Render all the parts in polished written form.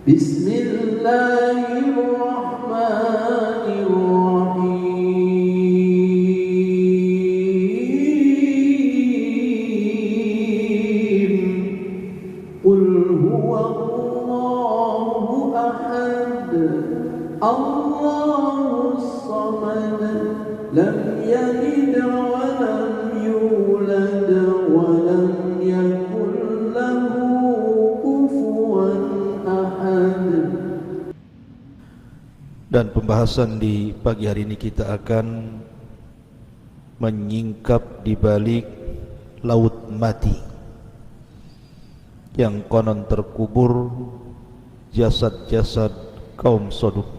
Bismillahirrahmanirrahim. Qul huwallahu ahad, Allahus samad, lam yalid wa lam yulad wa lam yakul lahu kufuwan ahad. Dan pembahasan di pagi hari ini kita akan menyingkap di balik laut mati yang konon terkubur jasad-jasad kaum Sodom.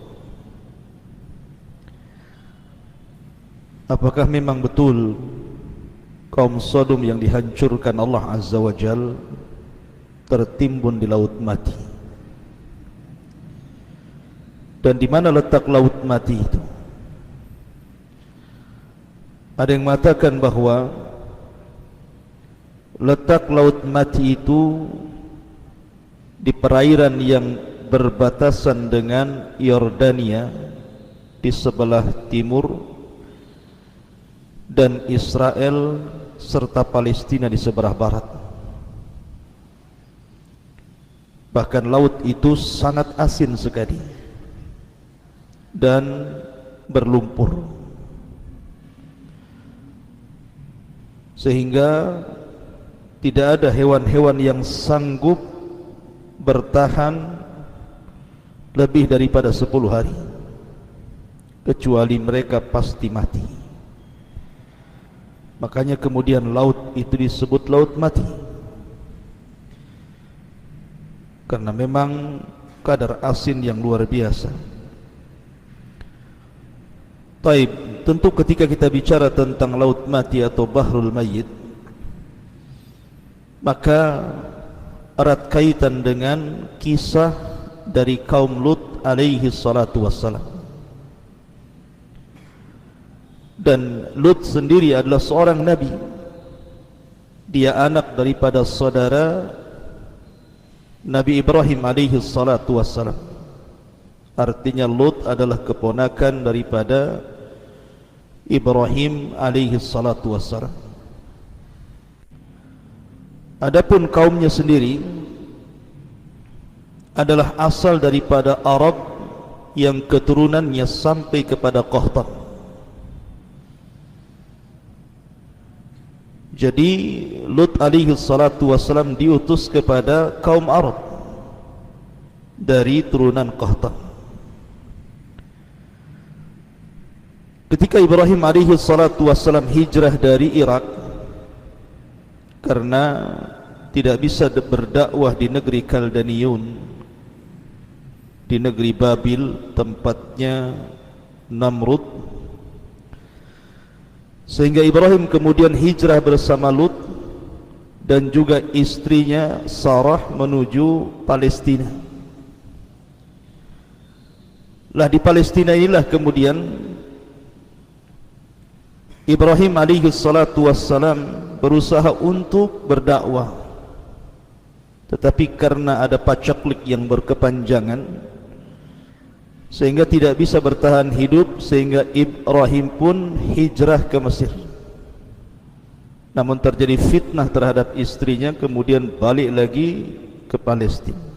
Apakah memang betul kaum Sodom yang dihancurkan Allah Azza wa Jal tertimbun di laut mati? Dan di mana letak laut mati itu? Ada yang mengatakan bahwa letak laut mati itu di perairan yang berbatasan dengan Yordania di sebelah timur dan Israel serta Palestina di sebelah barat. Bahkan laut itu sangat asin sekali dan berlumpur, sehingga tidak ada hewan-hewan yang sanggup bertahan lebih daripada 10 hari, kecuali mereka pasti mati. Makanya kemudian laut itu disebut laut mati, karena memang kadar asin yang luar biasa. Taib, tentu ketika kita bicara tentang laut mati atau Bahrul Mayyit, maka erat kaitan dengan kisah dari kaum Lut alaihi salatu wassalam. Dan Lut sendiri adalah seorang nabi. Dia anak daripada saudara Nabi Ibrahim alaihi salatu wassalam. Artinya Lut adalah keponakan daripada Ibrahim alaihi salatu wassalam. Adapun kaumnya sendiri adalah asal daripada Arab yang keturunannya sampai kepada Qahtan. Jadi Lut alaihi salatu wassalam diutus kepada kaum Arab dari turunan Qahtan. Ketika Ibrahim alaihi salatu wassalam hijrah dari Irak karena tidak bisa berdakwah di negeri Kaldaniun, di negeri Babil tempatnya Namrud, sehingga Ibrahim kemudian hijrah bersama Lut dan juga istrinya Sarah menuju Palestina. Lah di Palestina inilah kemudian Ibrahim alaihi salatu wassalam berusaha untuk berdakwah, tetapi karena ada pacaklik yang berkepanjangan sehingga tidak bisa bertahan hidup, sehingga Ibrahim pun hijrah ke Mesir. Namun terjadi fitnah terhadap istrinya, kemudian balik lagi ke Palestina.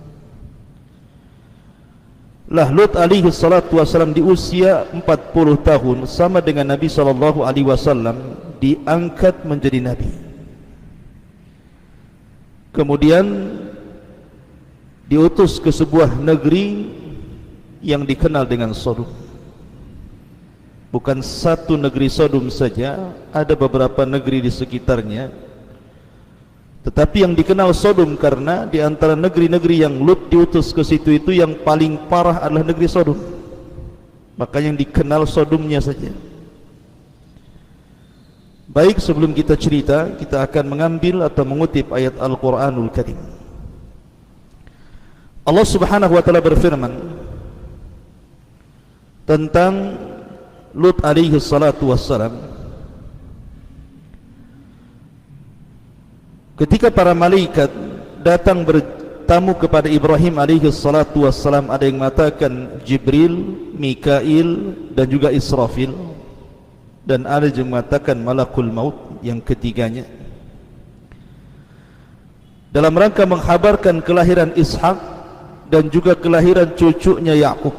Lah Lut alaihi salatu wasallam di usia 40 tahun sama dengan Nabi sallallahu alaihi wasallam diangkat menjadi nabi. Kemudian diutus ke sebuah negeri yang dikenal dengan Sodom. Bukan satu negeri Sodom saja, ada beberapa negeri di sekitarnya. Tetapi yang dikenal Sodom karena di antara negeri-negeri yang Lut diutus ke situ itu yang paling parah adalah negeri Sodom. Maka yang dikenal Sodomnya saja. Baik, sebelum kita cerita, kita akan mengambil atau mengutip ayat Al-Quranul Karim. Allah Subhanahu wa ta'ala berfirman tentang Lut alaihi salatu wassalam, ketika para malaikat datang tamu kepada Ibrahim alaihi salatu wassalam, ada yang mengatakan Jibril, Mikail dan juga Israfil, dan ada yang mengatakan Malakul Maut yang ketiganya, dalam rangka menghabarkan kelahiran Ishak dan juga kelahiran cucunya Yakub.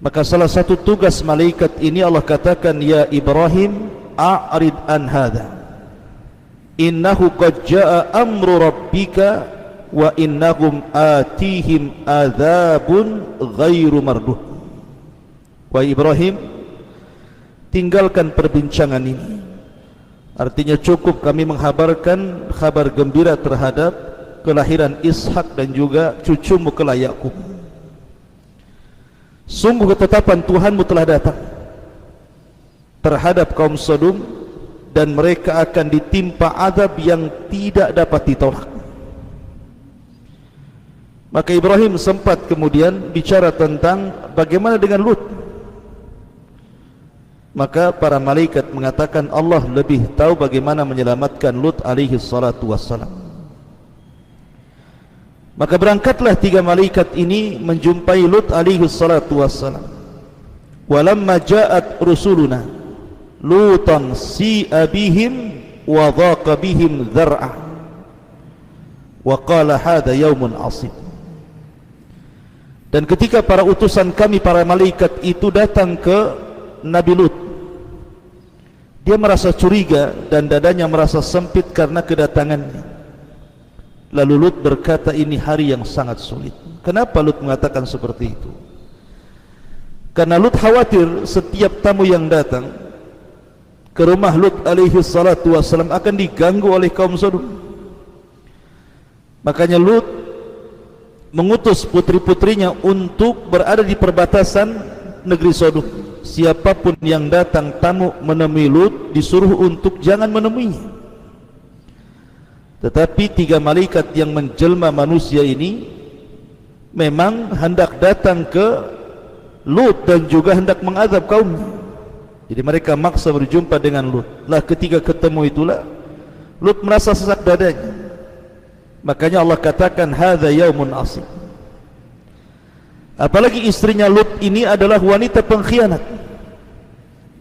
Maka salah satu tugas malaikat ini Allah katakan, ya Ibrahim a'rid an hadha innahu qad jaa amru rabbika wa innahum atihim adzabun ghairu marduh. Wahai Ibrahim, tinggalkan perbincangan ini. Artinya cukup kami menghabarkan kabar gembira terhadap kelahiran Ishak dan juga cucumu kelak Yakub. Sungguh ketetapan Tuhanmu telah datang terhadap kaum Sodom, dan mereka akan ditimpa azab yang tidak dapat ditolak. Maka Ibrahim sempat kemudian bicara tentang bagaimana dengan Lut. Maka para malaikat mengatakan Allah lebih tahu bagaimana menyelamatkan Lut alaihi salatu wassalam. Maka berangkatlah 3 malaikat ini menjumpai Lut alaihi salatu wassalam. Walamma ja'at rusuluna Lutan si'a bihim wa dhaqa bihim dhar'a wa qala hadha yaumun asib. Dan ketika para utusan kami, para malaikat itu datang ke Nabi Lut, dia merasa curiga dan dadanya merasa sempit karena kedatangannya. Lalu Lut berkata, ini hari yang sangat sulit. Kenapa Lut mengatakan seperti itu? Karena Lut khawatir setiap tamu yang datang ke rumah Lut alaihi salatu wassalam akan diganggu oleh kaum Sodom. Makanya Lut mengutus putri-putrinya untuk berada di perbatasan negeri Sodom. Siapapun yang datang tamu menemui Lut disuruh untuk jangan menemuinya. Tetapi 3 malaikat yang menjelma manusia ini memang hendak datang ke Lut dan juga hendak mengazab kaumnya. Jadi mereka maksa berjumpa dengan Lut. Lah ketika ketemu itulah Lut merasa sesak dadanya. Makanya Allah katakan hadza yaumun asib. Apalagi istrinya Lut ini adalah wanita pengkhianat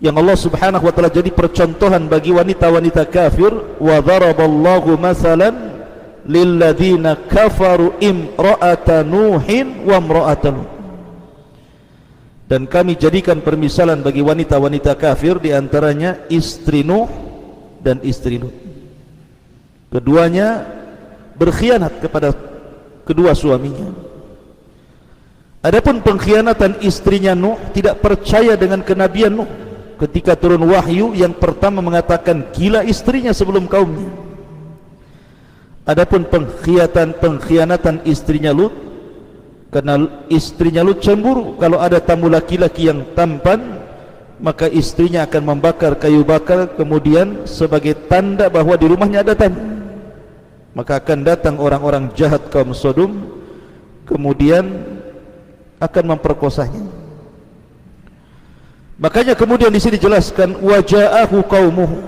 yang Allah Subhanahu wa taala jadi percontohan bagi wanita-wanita kafir. Wa daraballahu masalan lil ladzina kafaru imra'ata nuhin wa imra'ata Lut. Dan kami jadikan permisalan bagi wanita-wanita kafir, diantaranya istri Nuh dan istri Lut. Keduanya berkhianat kepada kedua suaminya. Adapun pengkhianatan istrinya Nuh, tidak percaya dengan kenabian Nuh. Ketika turun wahyu, yang pertama mengatakan gila istrinya sebelum kaumnya. Adapun pengkhianatan istrinya Lut, karena istrinya Lut cemburu kalau ada tamu laki-laki yang tampan, maka istrinya akan membakar kayu bakar kemudian sebagai tanda bahwa di rumahnya ada tamu. Maka akan datang orang-orang jahat kaum Sodom, kemudian akan memperkosanya. Makanya kemudian di sini dijelaskan waja'ahu qaumuhu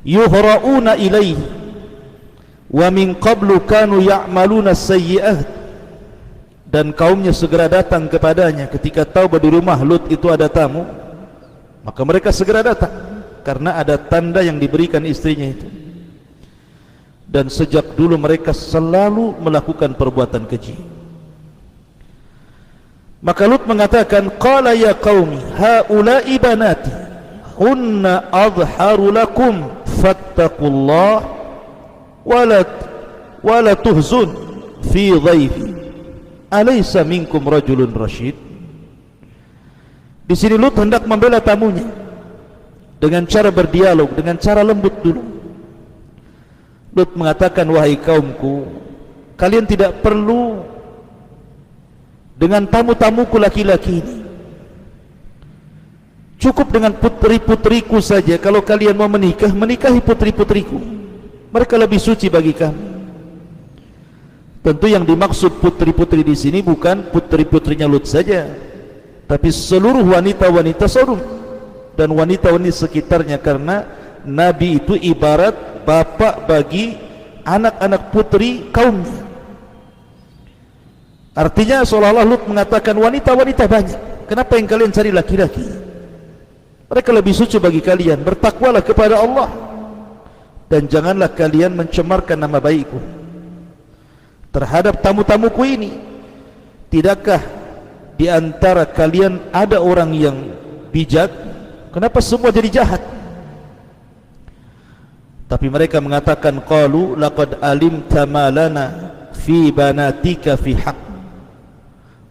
yuhra'una ilaihi wa min qablu kanu ya'maluna sayyi'at. Dan kaumnya segera datang kepadanya ketika tahu bahwa di rumah Lut itu ada tamu, maka mereka segera datang karena ada tanda yang diberikan istrinya itu. Dan sejak dulu mereka selalu melakukan perbuatan keji. Maka Lut mengatakan, qala ya qaumi haula'i banati hunna adharu lakum fattaqullah wala tuhzun fi dhaifi alaysa minkum rajulun rasyid. Di sini Lut hendak membela tamunya dengan cara berdialog, dengan cara lembut dulu. Lut mengatakan, wahai kaumku, kalian tidak perlu dengan tamu-tamuku laki-laki ini. Cukup dengan putri-putriku saja. Kalau kalian mau menikah, menikahi putri-putriku. Mereka lebih suci bagi kami. Tentu yang dimaksud putri-putri di sini bukan putri-putrinya Lut saja, tapi seluruh wanita-wanita Sodom dan wanita-wanita sekitarnya, karena Nabi itu ibarat bapak bagi anak-anak putri kaumnya. Artinya seolah-olah Lut mengatakan, wanita-wanita banyak, kenapa yang kalian cari laki-laki? Mereka lebih suci bagi kalian. Bertakwalah kepada Allah dan janganlah kalian mencemarkan nama baikku terhadap tamu-tamuku ini. Tidakkah di antara kalian ada orang yang bijak? Kenapa semua jadi jahat? Tapi mereka mengatakan, qalu laqad alimta ma lana fi banatika fi haqq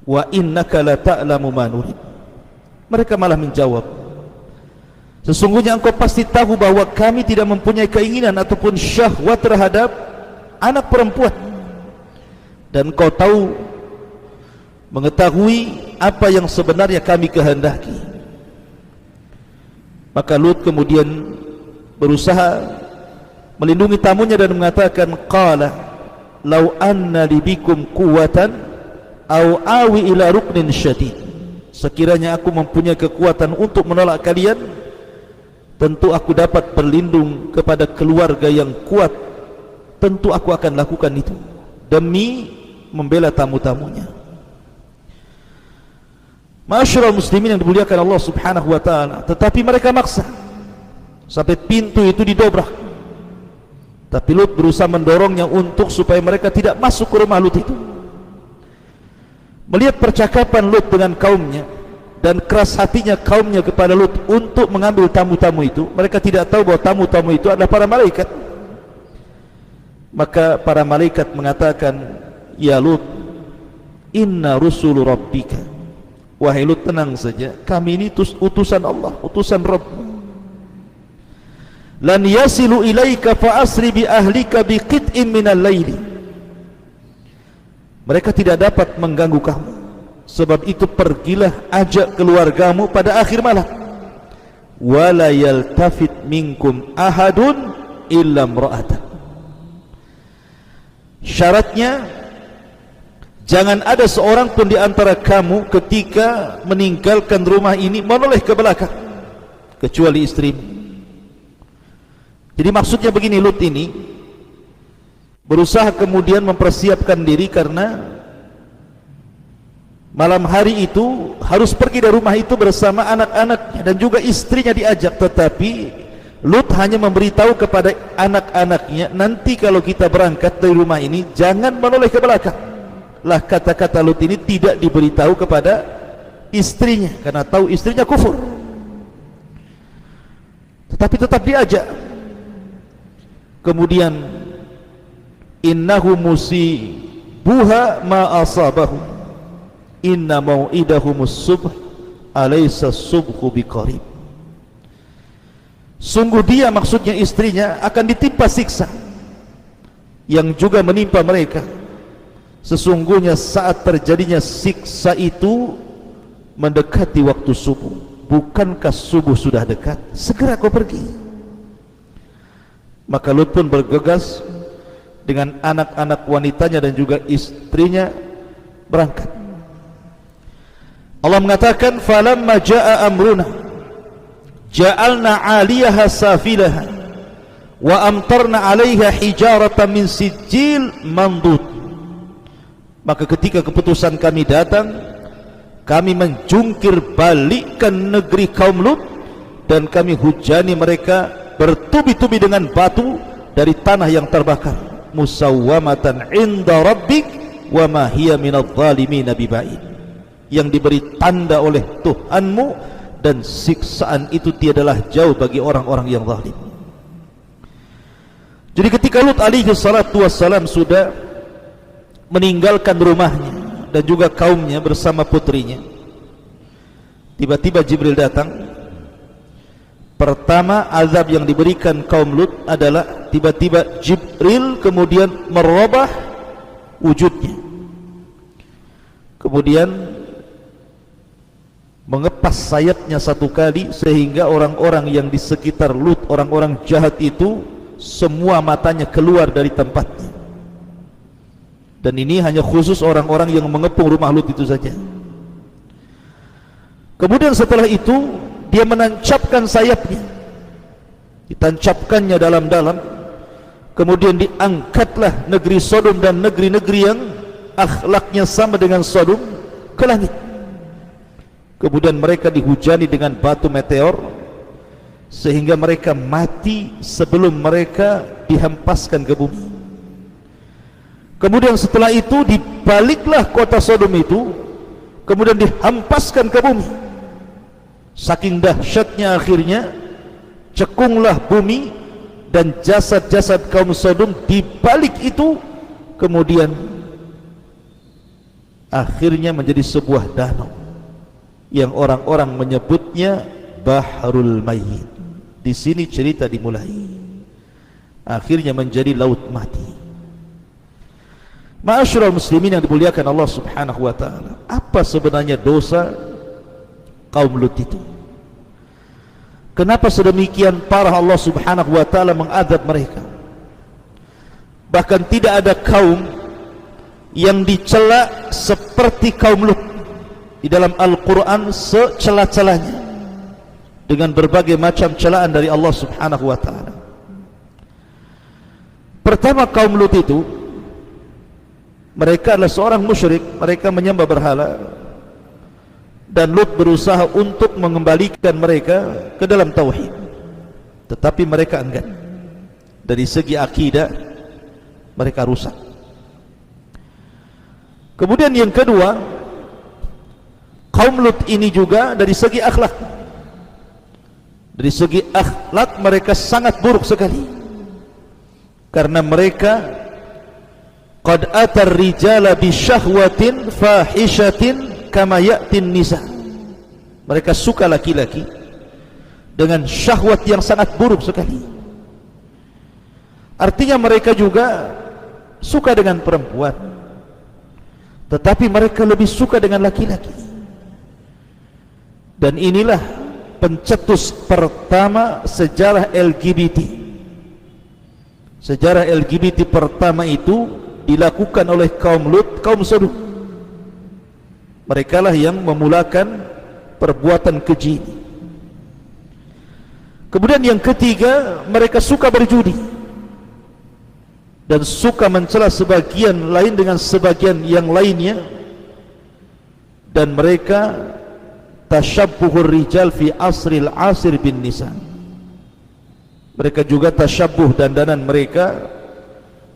wa innaka la ta'lamu ma nurid. Mereka malah menjawab, sesungguhnya engkau pasti tahu bahwa kami tidak mempunyai keinginan ataupun syahwat terhadap anak perempuan, dan engkau tahu, mengetahui apa yang sebenarnya kami kehendaki. Maka Lut kemudian berusaha melindungi tamunya dan mengatakan, qala law anna li bikum quwwatan aw awi ila ruknin syadid. Sekiranya aku mempunyai kekuatan untuk menolak kalian, tentu aku dapat berlindung kepada keluarga yang kuat, tentu aku akan lakukan itu demi membela tamu-tamunya. Ma'asyiral muslimin yang dimuliakan Allah Subhanahu wa taala, tetapi mereka maksa sampai pintu itu didobrak. Tapi Lut berusaha mendorongnya untuk supaya mereka tidak masuk ke rumah Lut itu. Melihat percakapan Lut dengan kaumnya dan keras hatinya kaumnya kepada Lut untuk mengambil tamu-tamu itu, mereka tidak tahu bahwa tamu-tamu itu adalah para malaikat. Maka para malaikat mengatakan, ya Lut, inna rusulu rabbika, wahai Lut, tenang saja, kami ini utusan Allah, utusan Rabb. Lan yasilu ilaika fa asri bi ahlika bi qit'in minal laili. Mereka tidak dapat mengganggu kamu, sebab itu pergilah ajak keluargamu pada akhir malam. Wala yaltafit minkum ahadun illa imra'atak. Syaratnya, jangan ada seorang pun di antara kamu ketika meninggalkan rumah ini menoleh ke belakang, kecuali istrimu. Jadi maksudnya begini, Lut ini berusaha kemudian mempersiapkan diri karena malam hari itu harus pergi dari rumah itu bersama anak-anaknya dan juga istrinya diajak. Tetapi Lut hanya memberitahu kepada anak-anaknya, nanti kalau kita berangkat dari rumah ini jangan menoleh ke belakang. Lah kata-kata Lut ini tidak diberitahu kepada istrinya karena tahu istrinya kufur, tetapi tetap diajak. Kemudian, innahu musibuha ma asabahu inna mau'idahumus subh alaysa subhu biqarib. Sungguh dia, maksudnya istrinya, akan ditimpa siksa yang juga menimpa mereka. Sesungguhnya saat terjadinya siksa itu mendekati waktu subuh. Bukankah subuh sudah dekat? Segera kau pergi. Maka Lut pun bergegas dengan anak-anak wanitanya dan juga istrinya berangkat. Allah mengatakan, falamma jaa amruna ja'alna 'aliyaha safilaha wa amtarna 'alaiha hijaratan min sijil mandud. Maka ketika keputusan kami datang, kami menjungkir balikkan negeri kaum Lut dan kami hujani mereka bertubi-tubi dengan batu dari tanah yang terbakar. Musawwamatan 'inda rabbik wa ma hiya minadh dhalimin biba'id. Yang diberi tanda oleh Tuhanmu dan siksaan itu tiadalah jauh bagi orang-orang yang zalim. Jadi ketika Lut alaihi salatu wassalam sudah meninggalkan rumahnya dan juga kaumnya bersama putrinya, tiba-tiba Jibril datang. Pertama azab yang diberikan kaum Lut adalah tiba-tiba Jibril kemudian merubah wujudnya, kemudian mengepas sayapnya satu kali sehingga orang-orang yang di sekitar Lut, orang-orang jahat itu, semua matanya keluar dari tempatnya. Dan ini hanya khusus orang-orang yang mengepung rumah Lut itu saja. Kemudian setelah itu dia menancapkan sayapnya, ditancapkannya dalam-dalam, kemudian diangkatlah negeri Sodom dan negeri-negeri yang akhlaknya sama dengan Sodom ke langit. Kemudian mereka dihujani dengan batu meteor sehingga mereka mati sebelum mereka dihempaskan ke bumi. Kemudian setelah itu dibaliklah kota Sodom itu, kemudian dihempaskan ke bumi. Saking dahsyatnya akhirnya cekunglah bumi dan jasad-jasad kaum Sodom dibalik itu, kemudian akhirnya menjadi sebuah danau yang orang-orang menyebutnya Bahrul Mayyit. Di sini cerita dimulai, akhirnya menjadi laut mati. Ma'asyiral muslimin yang dimuliakan Allah Subhanahu wa taala, apa sebenarnya dosa kaum Lut itu? Kenapa sedemikian parah Allah Subhanahu wa taala mengadab mereka? Bahkan tidak ada kaum yang dicela seperti kaum Lut di dalam Al-Quran secela-celanya, dengan berbagai macam celaan dari Allah Subhanahu wa taala. Pertama, kaum Lut itu mereka adalah seorang musyrik, mereka menyembah berhala, dan Lut berusaha untuk mengembalikan mereka ke dalam tauhid, tetapi mereka enggan. Dari segi akidah mereka rusak. Kemudian yang kedua, kaum Lut ini juga dari segi akhlak, dari segi akhlak mereka sangat buruk sekali, karena mereka qad atar rijala bi syahwatin fahishatin kama ya'tin nisa. Mereka suka laki-laki dengan syahwat yang sangat buruk sekali. Artinya mereka juga suka dengan perempuan, tetapi mereka lebih suka dengan laki-laki. Dan inilah pencetus pertama sejarah LGBT. Sejarah LGBT pertama itu dilakukan oleh kaum Lut, kaum Sodom. Mereka lah yang memulakan perbuatan keji ini. Kemudian yang ketiga, mereka suka berjudi dan suka mencela sebagian lain dengan sebagian yang lainnya, dan mereka tasyabbuhur rijal fi asril asir bin nisa. Mereka juga tasyabbuh, dandanan mereka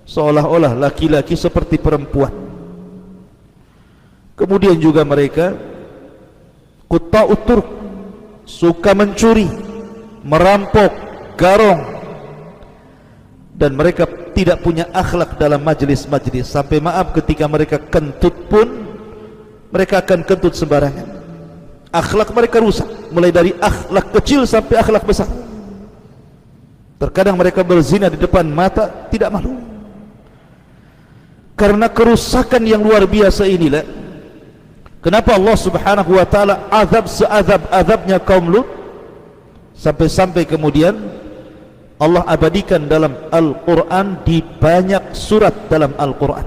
seolah-olah laki-laki seperti perempuan. Kemudian juga mereka qutta'ut turq, suka mencuri, merampok, garong, dan mereka tidak punya akhlak dalam majlis-majlis. Sampai maaf, ketika mereka kentut pun mereka akan kentut sembarangan. Akhlak mereka rusak, mulai dari akhlak kecil sampai akhlak besar. Terkadang mereka berzina di depan mata, tidak malu. Karena kerusakan yang luar biasa inilah kenapa Allah Subhanahu wa taala azab seazab-azabnya kaum Lut, sampai-sampai kemudian Allah abadikan dalam Al-Quran, di banyak surat dalam Al-Quran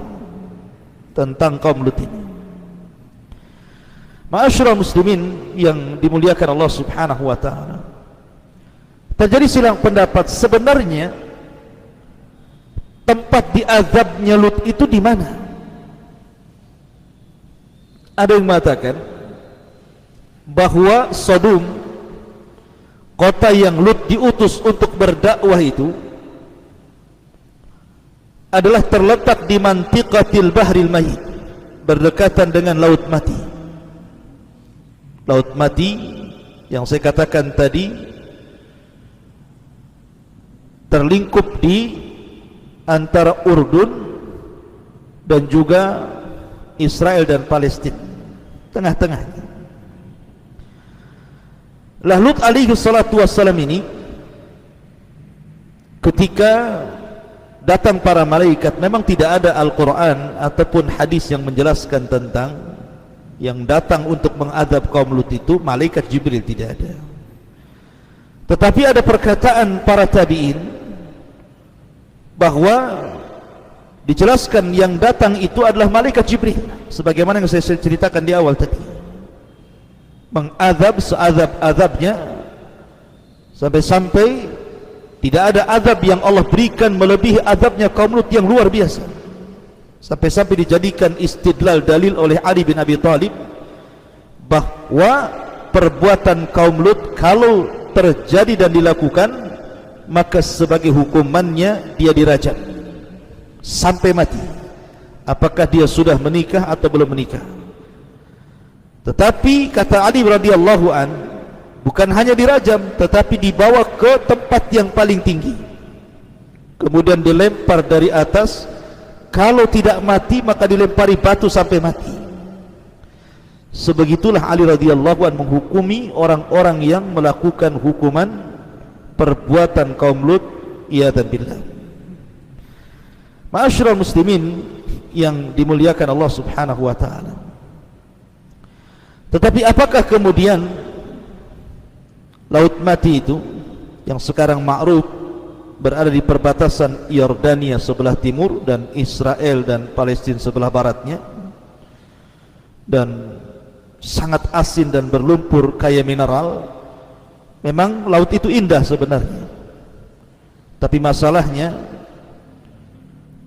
tentang kaum Lut ini. Ma'asyiral muslimin yang dimuliakan Allah Subhanahu wa taala, terjadi silang pendapat sebenarnya tempat diazabnya Lut itu di mana? Ada yang mengatakan bahwa Sodom, kota yang Lut diutus untuk berdakwah itu, adalah terletak di mantiqatil bahril mayyit, berdekatan dengan laut mati. Laut mati yang saya katakan tadi terlingkup di antara Urdun dan juga Israel dan Palestina, tengah-tengahnya. Lut alaihi salatu wassalam ini, ketika datang para malaikat, memang tidak ada Al-Quran ataupun hadis yang menjelaskan tentang yang datang untuk mengadab kaum Lut itu malaikat Jibril, tidak ada. Tetapi ada perkataan para tabi'in bahwa dijelaskan yang datang itu adalah malaikat Jibril, sebagaimana yang saya ceritakan di awal tadi, mengadab seazab-azabnya, sampai-sampai Tidak ada azab yang Allah berikan melebihi azabnya kaum Lut yang luar biasa. Sampai-sampai dijadikan istidlal dalil oleh Ali bin Abi Thalib bahwa perbuatan kaum Lut kalau terjadi dan dilakukan, maka sebagai hukumannya dia dirajam sampai mati, apakah dia sudah menikah atau belum menikah. Tetapi kata Ali radhiyallahu an, bukan hanya dirajam, tetapi dibawa ke tempat yang paling tinggi, kemudian dilempar dari atas. Kalau tidak mati maka dilempari batu sampai mati. Sebegitulah Ali radhiyallahu an menghukumi orang-orang yang melakukan hukuman perbuatan kaum Lut, iyadzan billah. Ma'asyiral muslimin yang dimuliakan Allah Subhanahu wa taala. Tetapi apakah kemudian Laut Mati itu yang sekarang ma'ruf berada di perbatasan Yordania sebelah timur dan Israel dan Palestina sebelah baratnya, dan sangat asin dan berlumpur kaya mineral. Memang laut itu indah sebenarnya, tapi masalahnya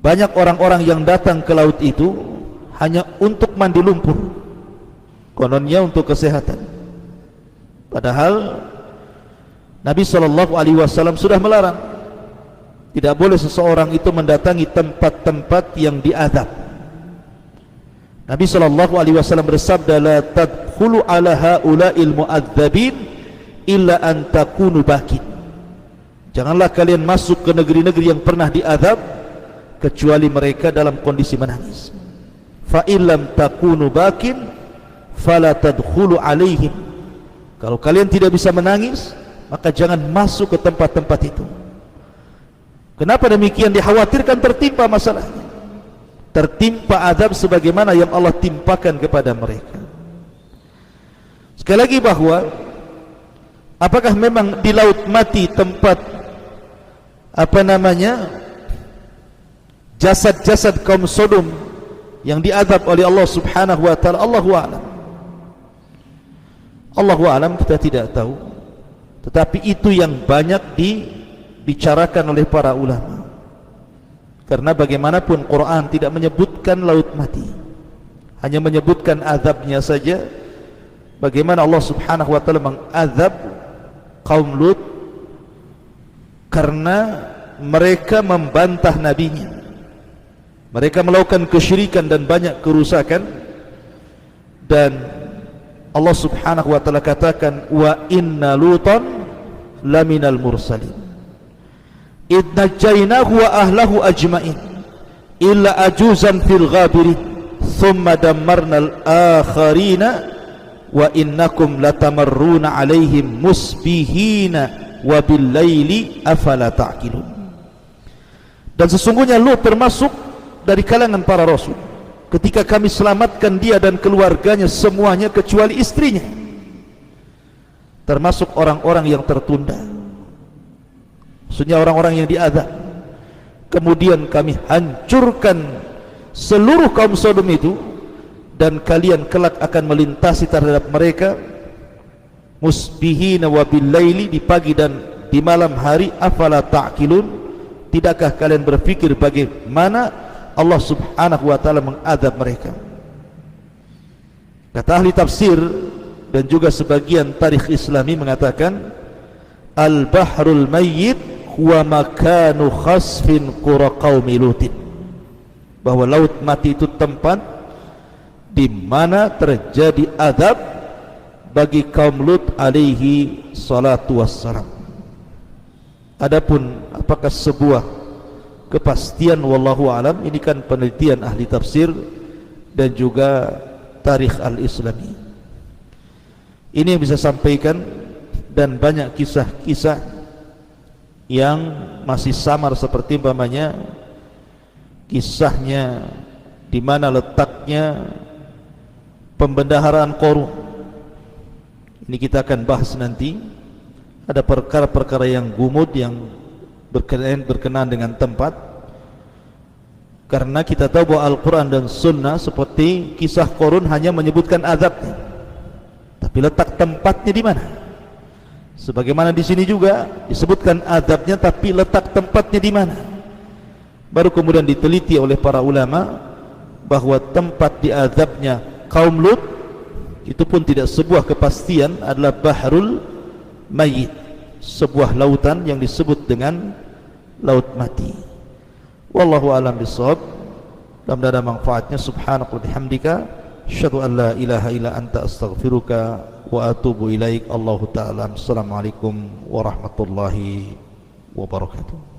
banyak orang-orang yang datang ke laut itu hanya untuk mandi lumpur, kononnya untuk kesehatan. Padahal Nabi SAW sudah melarang. Tidak boleh seseorang itu mendatangi tempat-tempat yang diazab. Nabi SAW bersabda, la tadkhulu ala haula'il mu'adzabin illa an takunu bakin. Janganlah kalian masuk ke negeri-negeri yang pernah diazab kecuali mereka dalam kondisi menangis. Fa illam takunu bakin fala tadkhulu alaihim. Kalau kalian tidak bisa menangis, maka jangan masuk ke tempat-tempat itu. Kenapa demikian? Dikhawatirkan tertimpa masalahnya, tertimpa azab sebagaimana yang Allah timpakan kepada mereka. Sekali lagi bahwa apakah memang di Laut Mati tempat jasad-jasad kaum Sodom yang diazab oleh Allah Subhanahu wa taala? Allahu a'lam. Allahu a'lam, kita tidak tahu. Tetapi itu yang banyak dibicarakan oleh para ulama. Karena bagaimanapun Quran tidak menyebutkan Laut Mati, hanya menyebutkan azabnya saja. Bagaimana Allah Subhanahu wa taala mengazab kaum Lut karena mereka membantah nabinya, mereka melakukan kesyirikan dan banyak kerusakan. Dan Allah Subhanahu wa taala katakan, wa inna lutan laminal mursalin idh najainahu wa ahlahu ajmain illa ajuzan fil ghabirin thumma dammarnal akharina wa innakum latamarruna alaihim musbihina wa bil laili afala ta'qilun. Dan sesungguhnya Lut termasuk dari kalangan para rasul. Ketika kami selamatkan dia dan keluarganya semuanya kecuali istrinya, termasuk orang-orang yang tertunda, maksudnya orang-orang yang diazab. Kemudian kami hancurkan seluruh kaum Sodom itu, dan kalian kelak akan melintasi terhadap mereka musbihina wa bil laili, di pagi dan di malam hari. Afala ta'qilun, tidakkah kalian berpikir bagaimana Allah Subhanahu wa taala mengadab mereka? Kata ahli tafsir dan juga sebagian tarikh Islami mengatakan, al-bahrul mayyit huwa makanu khasfin qura qaumi Lutin, bahwa Laut Mati itu tempat di mana terjadi azab bagi kaum Lut alaihi salatu wassalam. Adapun apakah sebuah kepastian, wallahu alam, ini kan penelitian ahli tafsir dan juga tarikh al-islami. Ini yang bisa sampaikan, dan banyak kisah-kisah yang masih samar, seperti umpamanya kisahnya di mana letaknya pembendaharaan Qarun. Ini kita akan bahas nanti. Ada perkara-perkara yang gumud yang berkenaan dengan tempat, karena kita tahu bahwa Al-Quran dan Sunnah seperti kisah Qarun hanya menyebutkan azabnya, tapi letak tempatnya di mana? Sebagaimana di sini juga disebutkan azabnya, tapi letak tempatnya di mana. Baru kemudian diteliti oleh para ulama bahwa tempat diazabnya kaum Lut itu pun tidak sebuah kepastian, adalah Bahrul Mayyit, sebuah lautan yang disebut dengan laut mati. Wallahu a'lam bishawab. Mudah-mudahan ada manfaatnya. Subhanaka wa bihamdika, asyhadu an la ilaha illa anta, astaghfiruka wa atubu ilaik. Allahu ta'ala. Assalamualaikum warahmatullahi wabarakatuh.